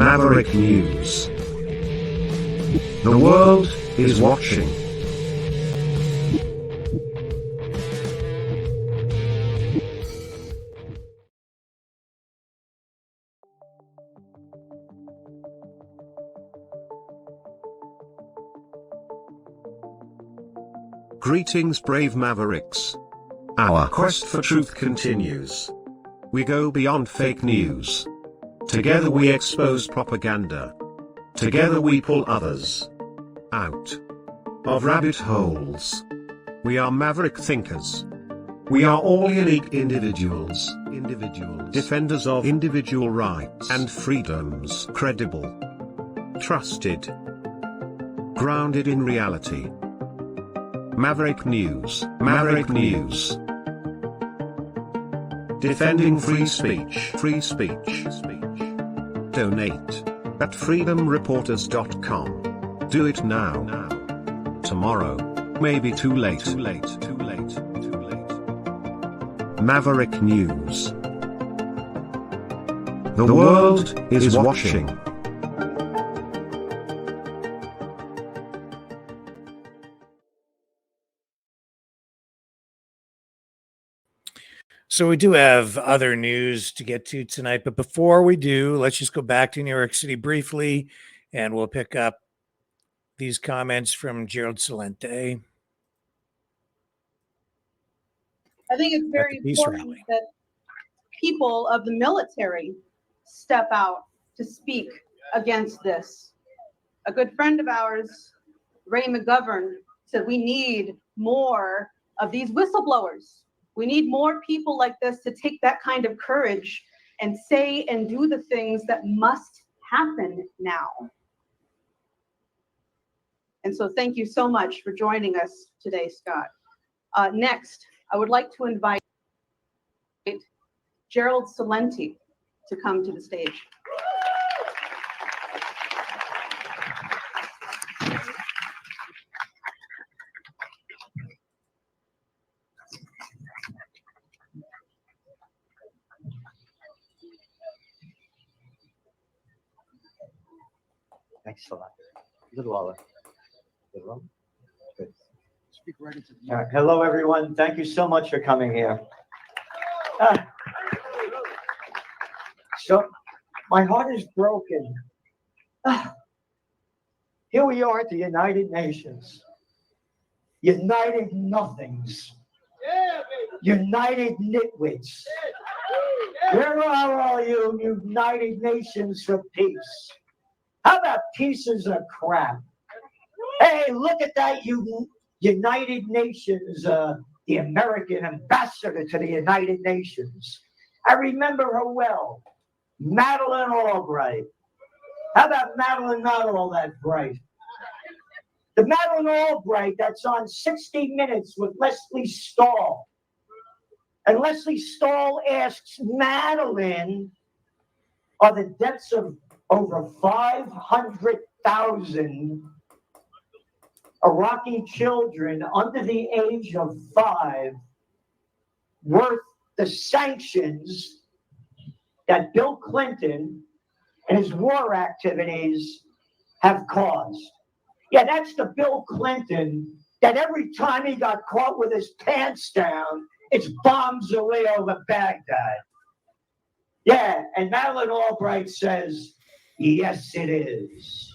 Maverick News. The world is watching. Greetings, brave Mavericks. Our quest for truth continues. We go beyond fake news. Together we expose propaganda. Together we pull others out of rabbit holes. We are maverick thinkers. We are all unique individuals, defenders of individual rights and freedoms, credible, trusted, grounded in reality. Maverick News, Maverick News. Defending free speech, free speech. Donate at freedomreporters.com. Do it now. Tomorrow may be too late. Maverick News. The world is watching. So we do have other news to get to tonight, but before we do, let's just go back to New York City briefly, and we'll pick up these comments from Gerald Celente. I think it's very important that people of the military step out to speak against this. A good friend of ours, Ray McGovern, said we need more of these whistleblowers. We need more people like this to take that kind of courage and say and do the things that must happen now. And so thank you so much for joining us today, Scott. Next, I would like to invite Gerald Celente to come to the stage. Thanks a lot. A little lower. Good. Speak right into the mic. Hello, everyone. Thank you so much for coming here. So, my heart is broken. Here we are at the United Nations. United nothings. United nitwits. Where are all you United Nations for peace? How about pieces of crap? Hey, look at that United Nations, the American ambassador to the United Nations. I remember her well, Madeleine Albright. How about Madeleine not all that bright? The Madeleine Albright that's on 60 Minutes with Leslie Stahl. And Leslie Stahl asks Madeleine, are the deaths of over 500,000 Iraqi children under the age of 5 worth the sanctions that Bill Clinton and his war activities have caused? Yeah, that's the Bill Clinton that every time he got caught with his pants down, it's bombs away over Baghdad. Yeah, and Madeleine Albright says, yes, it is.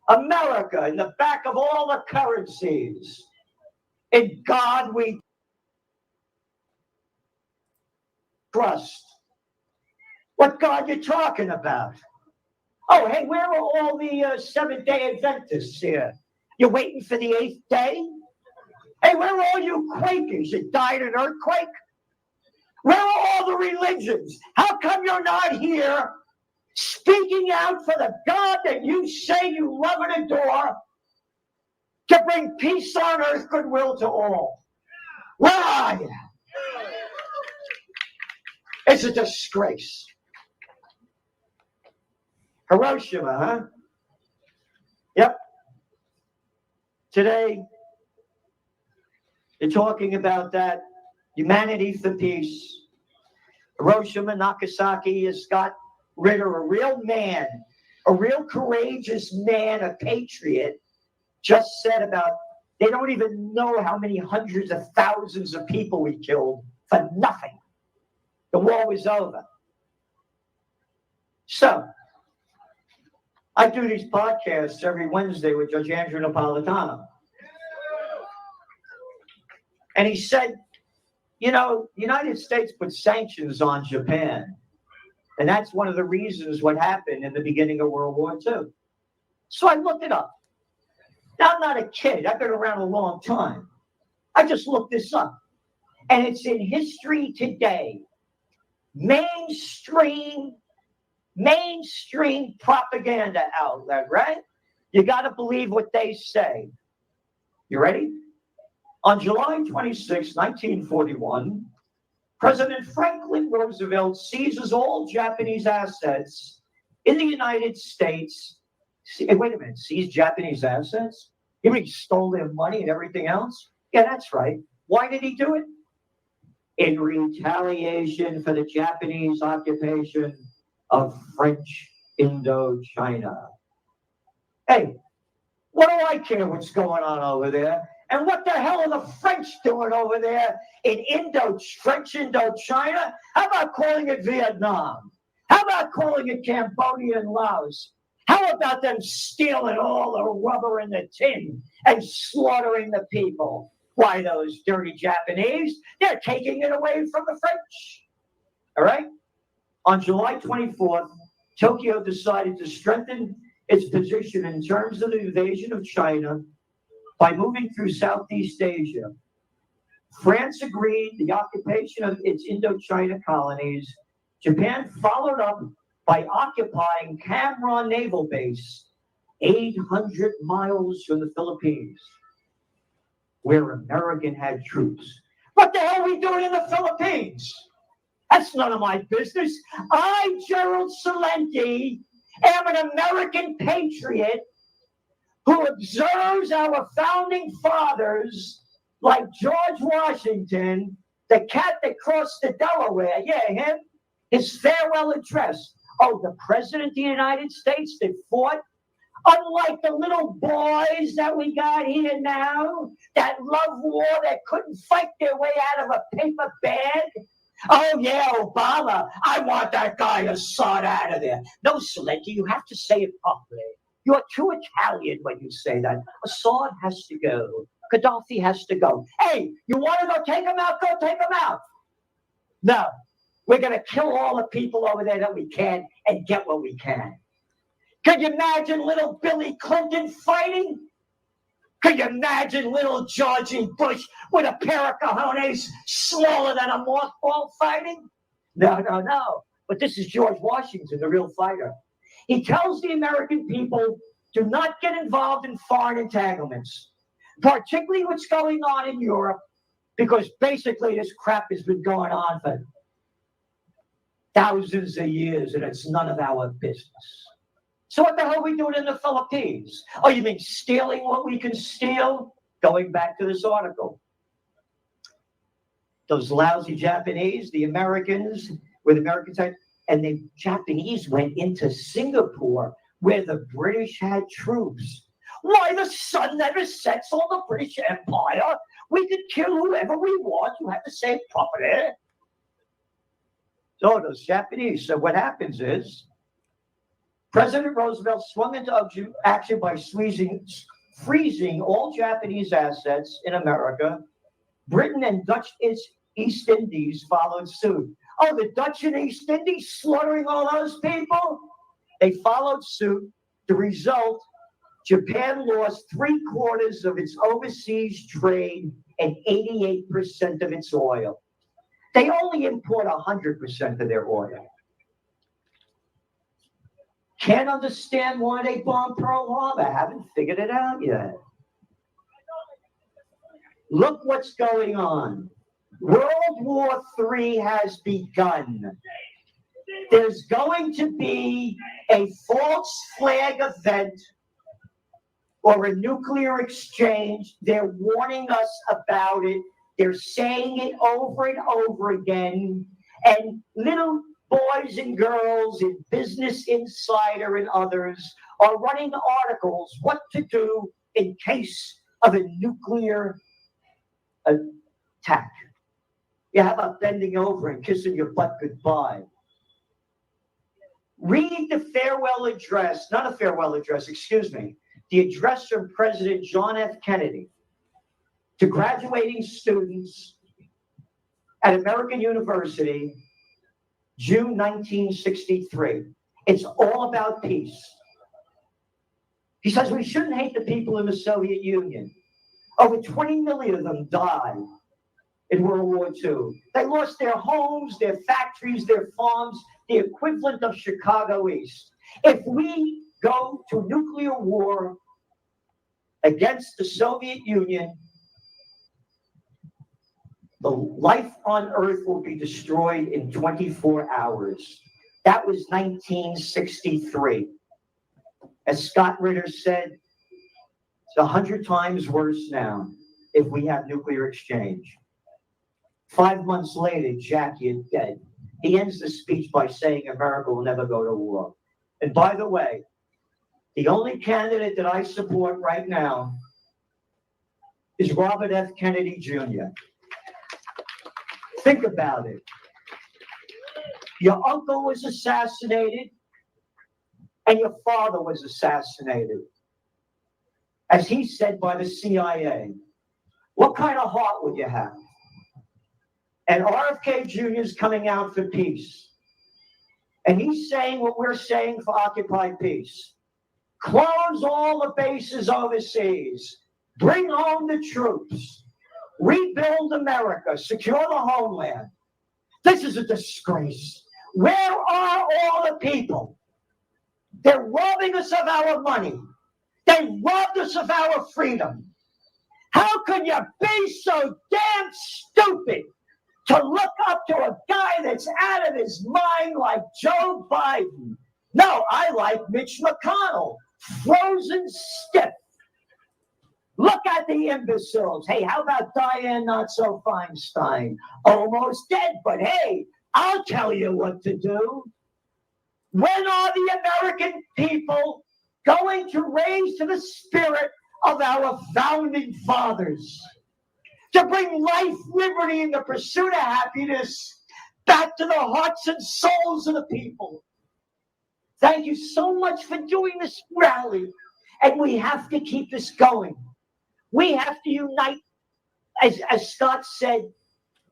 America in the back of all the currencies. In God we trust. What God you talking about? Oh, hey, where are all the Seventh-day Adventists here? You waiting for the 8th day? Hey, where are all you Quakers that died in an earthquake? Where are all the religions? How come you're not here speaking out for the God that you say you love and adore to bring peace on earth, goodwill to all? Where are you? It's a disgrace. Hiroshima, huh? Yep. Today, they're talking about that humanity for peace. Hiroshima, Nagasaki has got rid of a real man a real courageous man, a patriot, just said about, they don't even know how many hundreds of thousands of people we killed for nothing. The war was over. So, I do these podcasts every Wednesday with Judge Andrew Napolitano. And he said, you know, the United States put sanctions on Japan. And that's one of the reasons what happened in the beginning of World War II. So I looked it up. Now, I'm not a kid. I've been around a long time. I just looked this up. And it's in History Today. Mainstream propaganda outlet, right? You got to believe what they say. You ready? On July 26, 1941, President Franklin Roosevelt seizes all Japanese assets in the United States. Hey, wait a minute, seize Japanese assets? You mean he stole their money and everything else? Yeah, that's right. Why did he do it? In retaliation for the Japanese occupation of French Indochina. Hey, what do I care what's going on over there? And what the hell are the French doing over there in French Indochina? How about calling it Vietnam? How about calling it Cambodia and Laos? How about them stealing all the rubber and the tin and slaughtering the people? Why, those dirty Japanese, they're taking it away from the French. All right? On July 24th, Tokyo decided to strengthen its position in terms of the invasion of China by moving through Southeast Asia. France agreed the occupation of its Indochina colonies. Japan followed up by occupying Cam Ranh Naval Base, 800 miles from the Philippines, where American had troops. What the hell are we doing in the Philippines? That's none of my business. I, Gerald Celente, am an American patriot who observes our founding fathers like George Washington, the cat that crossed the Delaware. Yeah, him. His farewell address. Oh, the President of the United States that fought. Unlike the little boys that we got here now that love war, that couldn't fight their way out of a paper bag. Oh, yeah, Obama, I want that guy Assad out of there. No, Celente, you have to say it properly. You're too Italian when you say that. Assad has to go. Gaddafi has to go. Hey, you want to go take him out? Go take him out. No, we're going to kill all the people over there that we can and get what we can. Could you imagine little Billy Clinton fighting? Could you imagine little Georgie Bush with a pair of cojones smaller than a mothball fighting? No. But this is George Washington, the real fighter. He tells the American people, do not get involved in foreign entanglements, particularly what's going on in Europe, because basically this crap has been going on for thousands of years, and it's none of our business. So what the hell are we doing in the Philippines? Oh, you mean stealing what we can steal? Going back to this article. Those lousy Japanese, the Americans, where the Americans had, and the Japanese went into Singapore, where the British had troops. Why, the sun never sets on the British Empire. We could kill whoever we want. You have the same property. So those Japanese. So what happens is, President Roosevelt swung into action by freezing all Japanese assets in America. Britain and Dutch East Indies followed suit. Oh, the Dutch and East Indies slaughtering all those people? They followed suit. The result, Japan lost 3/4 of its overseas trade and 88% of its oil. They only import 100% of their oil. Can't understand why they bombed Pearl Harbor. Haven't figured it out yet. Look what's going on. World War III has begun. There's going to be a false flag event or a nuclear exchange. They're warning us about it. They're saying it over and over again. And little boys and girls in Business Insider and others are running articles what to do in case of a nuclear attack. Yeah, how about bending over and kissing your butt goodbye? Read the farewell address, not a farewell address, excuse me, the address from President John F. Kennedy to graduating students at American University, June 1963. It's all about peace. He says we shouldn't hate the people in the Soviet Union. Over 20 million of them died in World War II. They lost their homes, their factories, their farms, the equivalent of Chicago East. If we go to nuclear war against the Soviet Union, the life on Earth will be destroyed in 24 hours. That was 1963. As Scott Ritter said, it's 100 times worse now if we have nuclear exchange. 5 months later, Jackie is dead. He ends the speech by saying America will never go to war. And by the way, the only candidate that I support right now is Robert F. Kennedy Jr. Think about it. Your uncle was assassinated and your father was assassinated, as he said, by the CIA. What kind of heart would you have? And RFK Jr. is coming out for peace. And he's saying what we're saying for Occupy Peace. Close all the bases overseas. Bring home the troops. Rebuild America. Secure the homeland. This is a disgrace. Where are all the people? They're robbing us of our money. They robbed us of our freedom. How can you be so damn stupid to look up to a guy that's out of his mind like Joe Biden? No, I like Mitch McConnell, frozen stiff. Look at the imbeciles. Hey, how about Diane Not-So-Feinstein? Almost dead, but hey, I'll tell you what to do. When are the American people going to raise to the spirit of our founding fathers to bring life, liberty, and the pursuit of happiness back to the hearts and souls of the people? Thank you so much for doing this rally. And we have to keep this going. We have to unite. As Scott said,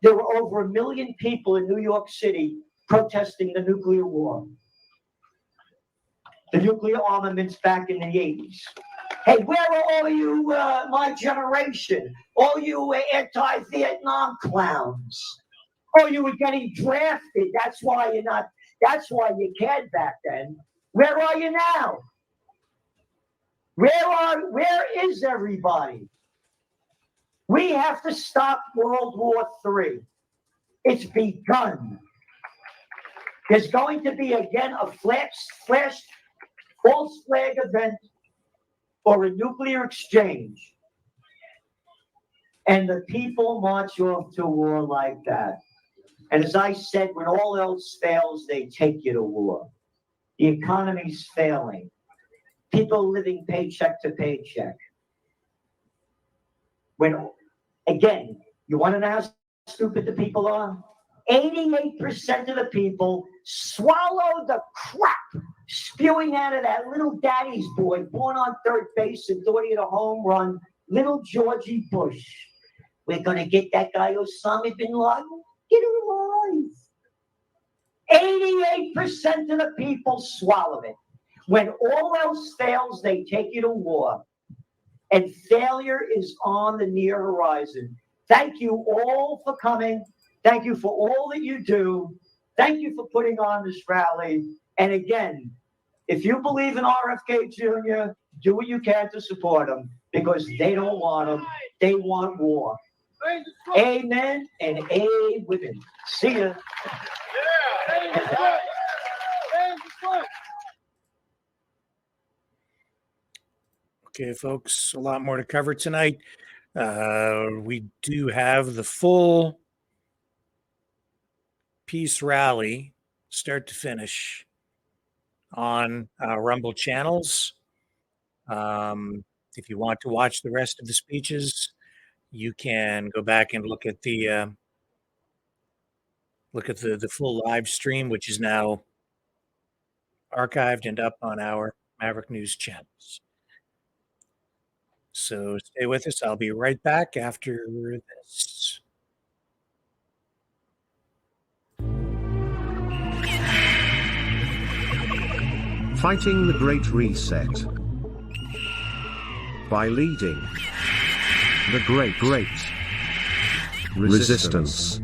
there were over 1 million people in New York City protesting the nuclear war. The nuclear armaments back in the 80s. Hey, where are all you, my generation? All you anti-Vietnam clowns? Oh, you were getting drafted. That's why you cared back then. Where are you now? Where is everybody? We have to stop World War III. It's begun. There's going to be again a flash false flag event or a nuclear exchange. And the people march off to war like that. And as I said, when all else fails, they take you to war. The economy's failing. People living paycheck to paycheck. When, again, you want to know how stupid the people are? 88% of the people swallow the crap spewing out of that little daddy's boy born on third base and thought he had a home run, little Georgie Bush. We're going to get that guy Osama bin Laden. Get him alive. 88% of the people swallow it. When all else fails, they take you to war. And failure is on the near horizon. Thank you all for coming. Thank you for all that you do. Thank you for putting on this rally. And again, if you believe in RFK Jr., do what you can to support him, because they don't want him. They want war. Amen and amen. See ya. Okay, folks, a lot more to cover tonight. We do have the full peace rally start to finish on Rumble channels. If you want to watch the rest of the speeches, you can go back and look at the full live stream, which is now archived and up on our Maverick News channels. So stay with us. I'll be right back after this. Fighting the Great Reset by leading the Great Resistance.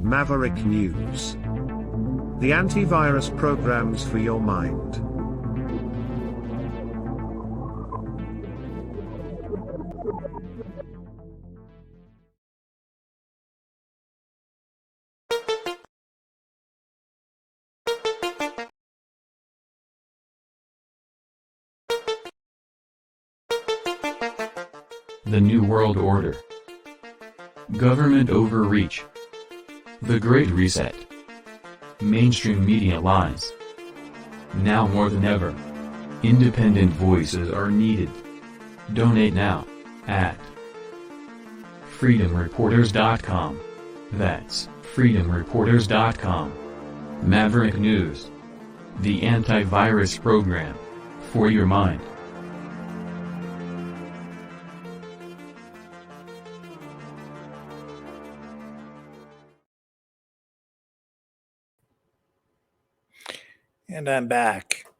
Maverick News. The antivirus programs for your mind. The New World Order. Government overreach. The Great Reset. Mainstream media lies. Now more than ever, independent voices are needed. Donate now, at freedomreporters.com. That's freedomreporters.com. Maverick News. The antivirus program for your mind. And I'm back.